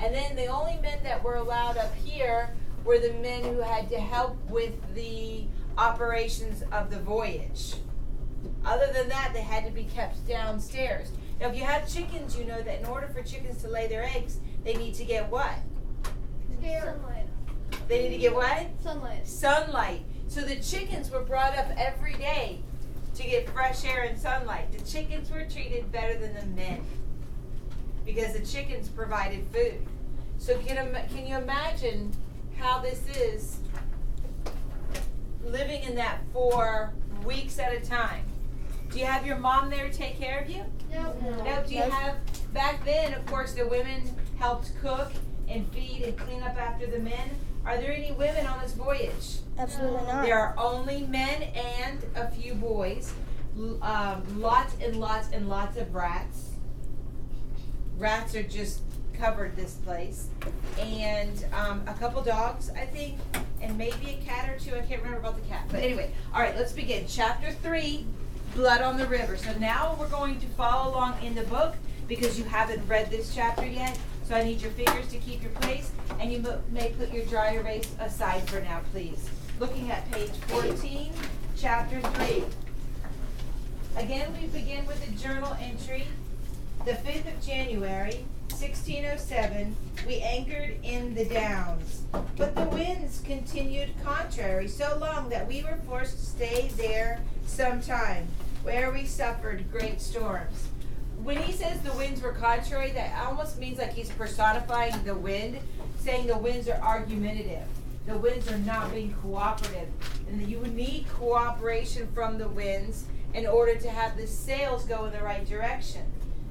And then the only men that were allowed up here were the men who had to help with the operations of the voyage. Other than that, they had to be kept downstairs. Now, if you have chickens, you know that in order for chickens to lay their eggs, they need to get what? Sunlight. They need to get what? Sunlight. Sunlight. So the chickens were brought up every day to get fresh air and sunlight. The chickens were treated better than the men because the chickens provided food. So can you imagine how this is living in that for weeks at a time? Do you have your mom there to take care of you? No. No. Do you have, back then, of course, the women helped cook and feed and clean up after the men. Are there any women on this voyage? Absolutely not. There are only men and a few boys. Lots and lots and lots of rats. Rats are just covered this place. And a couple dogs, I think, and maybe a cat or two. I can't remember about the cat. But anyway, all right, let's begin. Chapter 3, Blood on the River. So now we're going to follow along in the book because you haven't read this chapter yet. So I need your fingers to keep your place, and you may put your dry erase aside for now, please. Looking at page 14, chapter 3. Again, we begin with a journal entry. The 5th of January, 1607, we anchored in the Downs. But the winds continued contrary so long that we were forced to stay there some time, where we suffered great storms. When he says the winds were contrary, that almost means like he's personifying the wind, saying the winds are argumentative. The winds are not being cooperative. And you need cooperation from the winds in order to have the sails go in the right direction.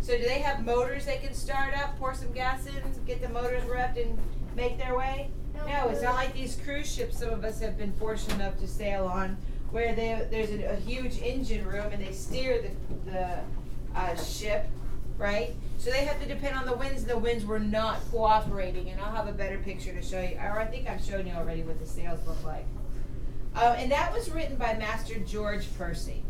So do they have motors they can start up, pour some gas in, get the motors revved and make their way? No, it's not like these cruise ships some of us have been fortunate enough to sail on, where there's a huge engine room and they steer the ship, right? So they have to depend on the winds, and the winds were not cooperating. And I'll have a better picture to show you. Or I think I've shown you already what the sails look like. And that was written by Master George Percy.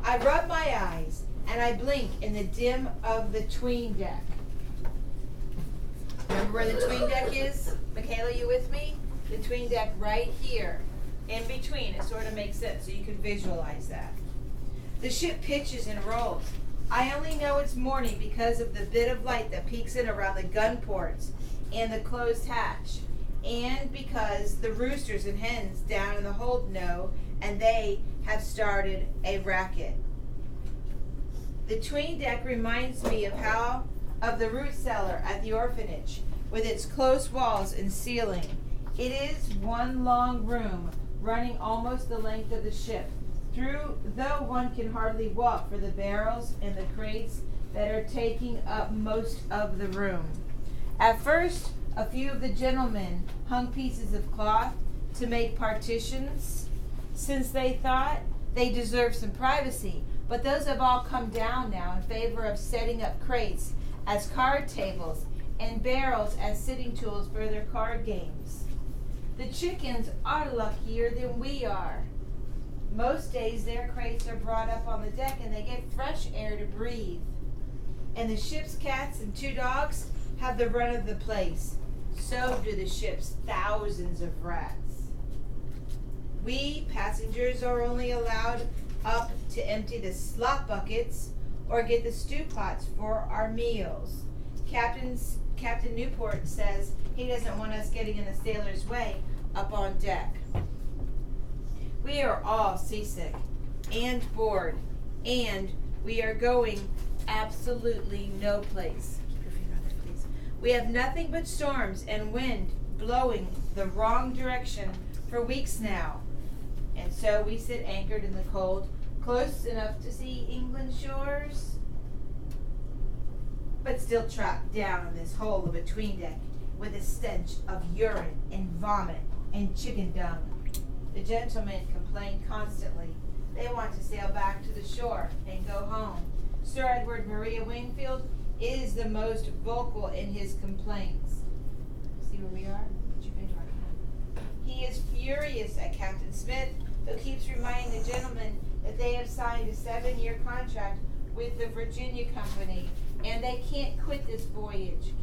I rub my eyes and I blink in the dim of the 'tween deck. Remember where the 'tween deck is? Michaela, you with me? The 'tween deck right here. In between. It sort of makes sense, so you can visualize that. The ship pitches and rolls. I only know it's morning because of the bit of light that peeks in around the gun ports and the closed hatch, and because the roosters and hens down in the hold know, and they have started a racket. The 'tween deck reminds me of the root cellar at the orphanage, with its close walls and ceiling. It is one long room running almost the length of the ship, though one can hardly walk for the barrels and the crates that are taking up most of the room. At first, a few of the gentlemen hung pieces of cloth to make partitions, since they thought they deserved some privacy, but those have all come down now in favor of setting up crates as card tables and barrels as sitting tools for their card games. The chickens are luckier than we are. Most days their crates are brought up on the deck and they get fresh air to breathe. And the ship's cats and 2 dogs have the run of the place. So do the ship's thousands of rats. We passengers are only allowed up to empty the slop buckets or get the stew pots for our meals. Captain Newport says he doesn't want us getting in the sailor's way up on deck. We are all seasick and bored, and we are going absolutely no place. Keep your feet on there, please. We have nothing but storms and wind blowing the wrong direction for weeks now. And so we sit anchored in the cold, close enough to see England's shores, but still trapped down in this hole of a 'tween deck with a stench of urine and vomit and chicken dung. The gentlemen complain constantly. They want to sail back to the shore and go home. Sir Edward Maria Wingfield is the most vocal in his complaints. See where we are? Put your finger on it. He is furious at Captain Smith, who keeps reminding the gentlemen that they have signed a 7-year contract with the Virginia Company, and they can't quit this voyage.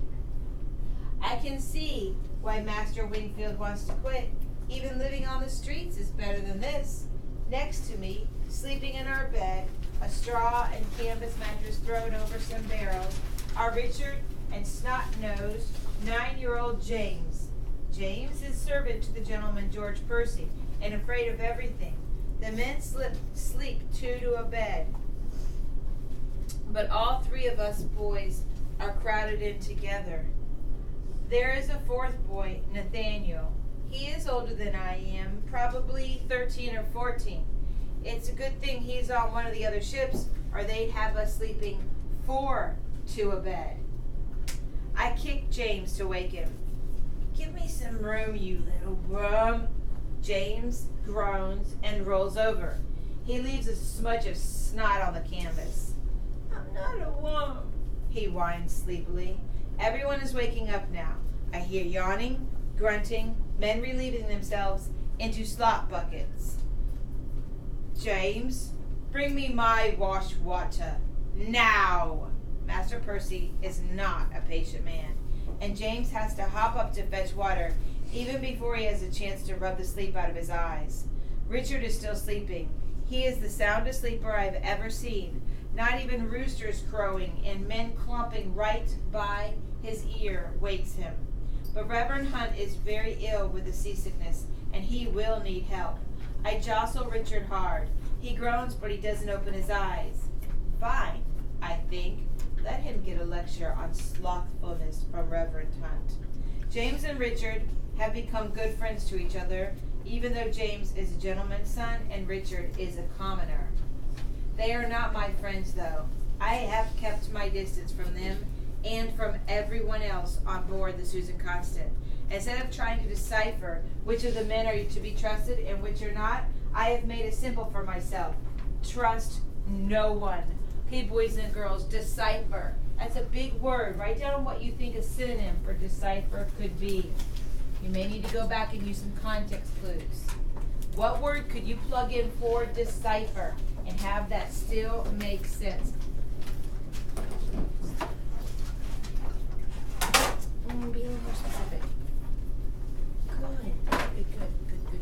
can see why Master Wingfield wants to quit. Even living on the streets is better than this. Next to me, sleeping in our bed, a straw and canvas mattress thrown over some barrels, are Richard and snot-nosed 9-year-old James. James is servant to the gentleman George Percy, and afraid of everything. The men sleep two to a bed, but all three of us boys are crowded in together. There is a fourth boy, Nathaniel. He is older than I am, probably 13 or 14. It's a good thing he's on one of the other ships, or they'd have us sleeping 4 to a bed. I kick James to wake him. Give me some room, you little worm. James groans and rolls over. He leaves a smudge of snot on the canvas. I'm not a worm, he whines sleepily. Everyone is waking up now. I hear yawning, grunting, men relieving themselves into slop buckets. James, bring me my wash water. Now! Master Percy is not a patient man, and James has to hop up to fetch water even before he has a chance to rub the sleep out of his eyes. Richard is still sleeping. He is the soundest sleeper I've ever seen. Not even roosters crowing and men clumping right by his ear wakes him. But Reverend Hunt is very ill with the seasickness, and he will need help. I jostle Richard hard. He groans, but he doesn't open his eyes. Fine, I think. Let him get a lecture on slothfulness from Reverend Hunt. James and Richard have become good friends to each other, even though James is a gentleman's son and Richard is a commoner. They are not my friends, though. I have kept my distance from them and from everyone else on board the Susan Constant. Instead of trying to decipher which of the men are to be trusted and which are not, I have made it simple for myself. Trust no one. Okay, boys and girls, decipher. That's a big word. Write down what you think a synonym for decipher could be. You may need to go back and use some context clues. What word could you plug in for decipher and have that still make sense? Be a little more specific.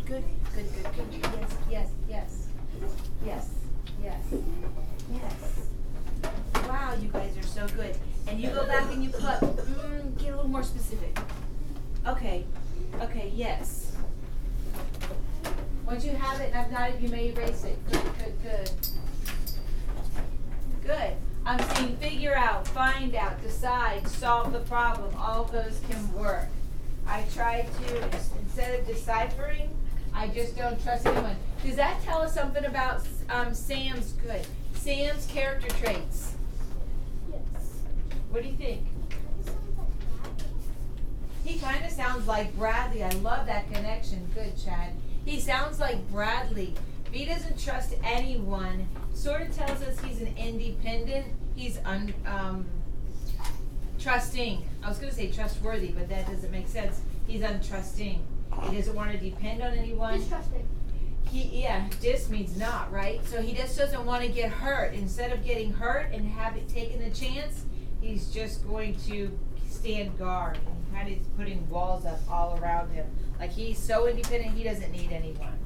Good. Yes. Wow, you guys are so good. And you go back and you plug. Get a little more specific. Okay, yes. Once you have it and I've nodded, you may erase it. Good. I'm saying figure out, find out, decide, solve the problem. All of those can work. I try to, instead of deciphering, I just don't trust anyone. Does that tell us something about Sam's character traits? Yes. What do you think? He kind of sounds like Bradley. I love that connection. Good, Chad. He sounds like Bradley. If he doesn't trust anyone, sort of tells us he's an independent. He's trusting. I was going to say trustworthy, but that doesn't make sense. He's untrusting. He doesn't want to depend on anyone. Distrusting. Dis means not, right? So he just doesn't want to get hurt. Instead of getting hurt and taking a chance, he's just going to stand guard and kind of putting walls up all around him. Like he's so independent, he doesn't need anyone.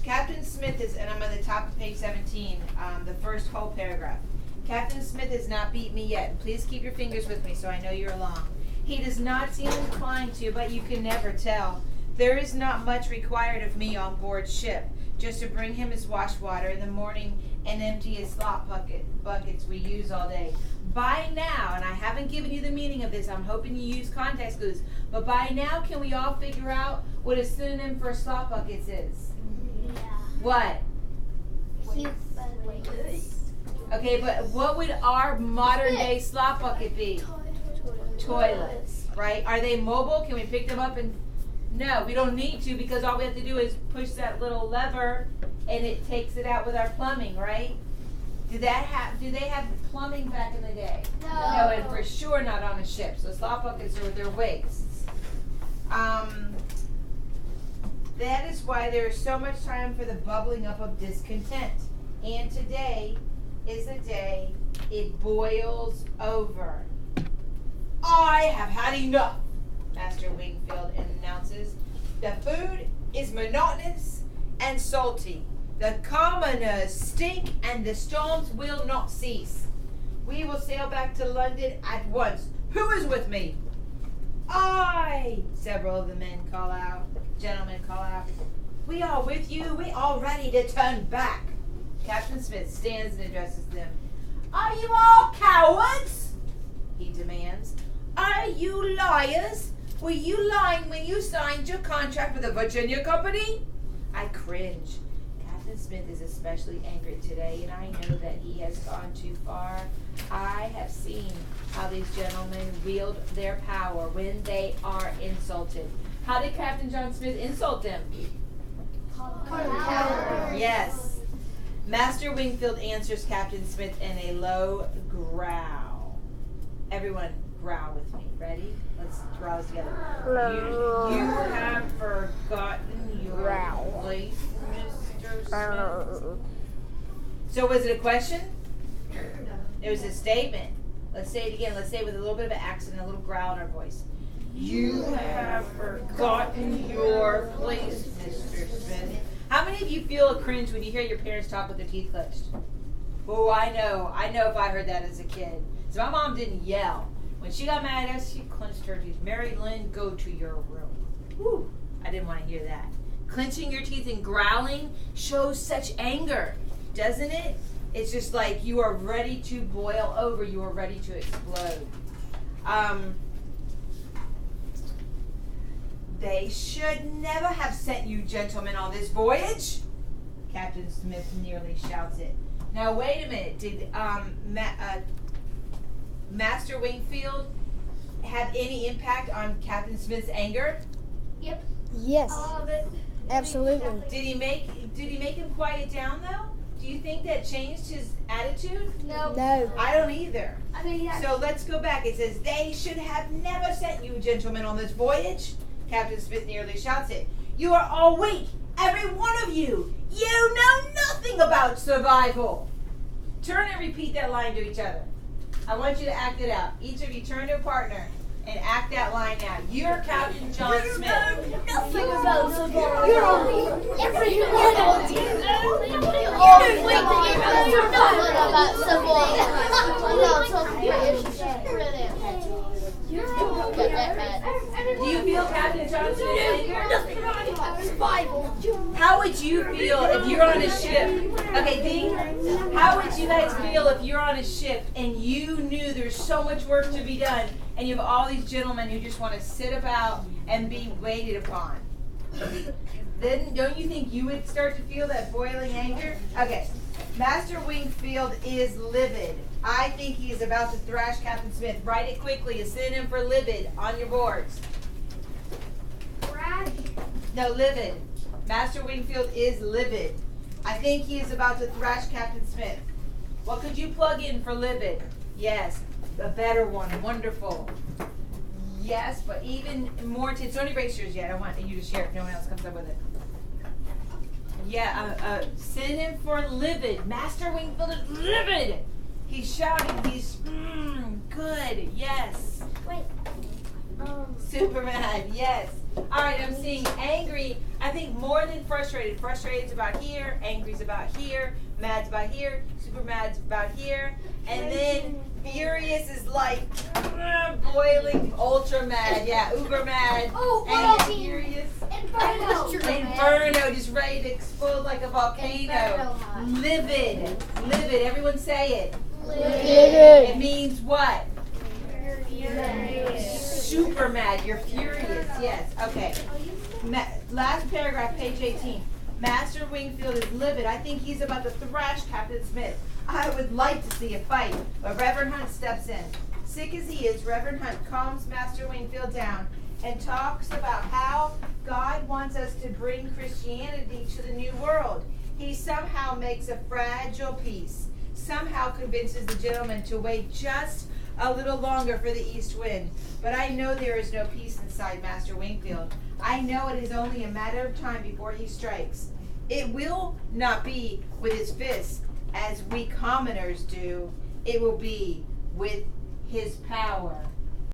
Captain Smith is, and I'm on the top of page 17, the first whole paragraph. Captain Smith has not beat me yet. Please keep your fingers with me so I know you're along. He does not seem inclined to, but you can never tell. There is not much required of me on board ship, just to bring him his wash water in the morning and empty his slop buckets we use all day. By now, and I haven't given you the meaning of this, I'm hoping you use context clues, but by now can we all figure out what a synonym for slop buckets is? Yeah. What? Okay, but what would our modern day slop bucket be? Toilets, right? Are they mobile? Can we pick them up and... No, we don't need to because all we have to do is push that little lever and it takes it out with our plumbing, right? Do they have plumbing back in the day? No. No, and for sure not on a ship. So slop buckets are their wastes. That is why there is so much time for the bubbling up of discontent. And today is the day it boils over. have had enough, Master Wingfield announces. The food is monotonous and salty. The commoners stink and the storms will not cease. We will sail back to London at once. Who is with me? I, several of the gentlemen call out. We are with you. We are ready to turn back. Captain Smith stands and addresses them. Are you all cowards? He demands. Are you liars? Were you lying when you signed your contract with the Virginia Company? I cringe. Captain Smith is especially angry today, and I know that he has gone too far. I have seen how these gentlemen wield their power when they are insulted. How did Captain John Smith insult them? Yes. Master Wingfield answers Captain Smith in a low growl. Everyone growl with me. Ready? Let's growl this together. You have forgotten your place, Mr. Smith. So was it a question? It was a statement. Let's say it again. Let's say it with a little bit of an accent and a little growl in our voice. You have forgotten your place, Mr. Smith. How many of you feel a cringe when you hear your parents talk with their teeth clenched? Oh, I know. I know if I heard that as a kid. So my mom didn't yell. When she got mad at us, she clenched her teeth. Mary Lynn, go to your room. Whew, I didn't want to hear that. Clenching your teeth and growling shows such anger, doesn't it? It's just like you are ready to boil over. You are ready to explode. They should never have sent you gentlemen on this voyage. Captain Smith nearly shouts it. Now wait a minute. Did Master Wingfield have any impact on Captain Smith's anger? Yep. Yes. All of it. Absolutely. Did he make him quiet down though? Do you think that changed his attitude? No. No. I don't either. I mean, yeah. So let's go back. It says, they should have never sent you gentlemen on this voyage. Captain Smith nearly shouts it. You are all weak, every one of you. You know nothing about survival. Turn and repeat that line to each other. I want you to act it out. Each of you turn to a partner and act that line out. You're Captain John Smith. Nothing about survival. You're all every one of you. You're nothing about Do you feel Captain John Smith's anger? nothing about survival. How would you feel if you're on a ship? Okay, Dee, how would you guys feel if you're on a ship and you knew there's so much work to be done and you have all these gentlemen who just want to sit about and be waited upon? Then don't you think you would start to feel that boiling anger? Okay, Master Wingfield is livid. I think he is about to thrash Captain Smith. Write it quickly. A synonym for livid on your boards. Crash. No, livid. Master Wingfield is livid. I think he is about to thrash Captain Smith. What could you plug in for livid? Yes, a better one. Wonderful. Yes, but even more intense. Don't erase yours yet. I want you to share if no one else comes up with it. Yeah, synonym for livid. Master Wingfield is livid. He's shouting. He's good. Yes. Wait. Super mad. Yes. All right. I'm seeing angry. I think more than frustrated. Frustrated's about here. Angry's about here. Mad's about here. Super mad's about here. And then furious is like boiling, ultra mad. Yeah, uber mad. Oh, and furious. Inferno, just ready to explode like a volcano. Livid. Livid. Everyone say it. Livid. It means what? Super mad. You're furious. Yes. Okay. Last paragraph, page 18. Master Wingfield is livid. I think he's about to thrash Captain Smith. I would like to see a fight, but Reverend Hunt steps in. Sick as he is, Reverend Hunt calms Master Wingfield down and talks about how God wants us to bring Christianity to the New World. He somehow makes a fragile peace, somehow convinces the gentleman to wait just a little longer for the east wind. But I know there is no peace inside Master Wingfield. I know it is only a matter of time before he strikes. It will not be with his fists as we commoners do. It will be with his power.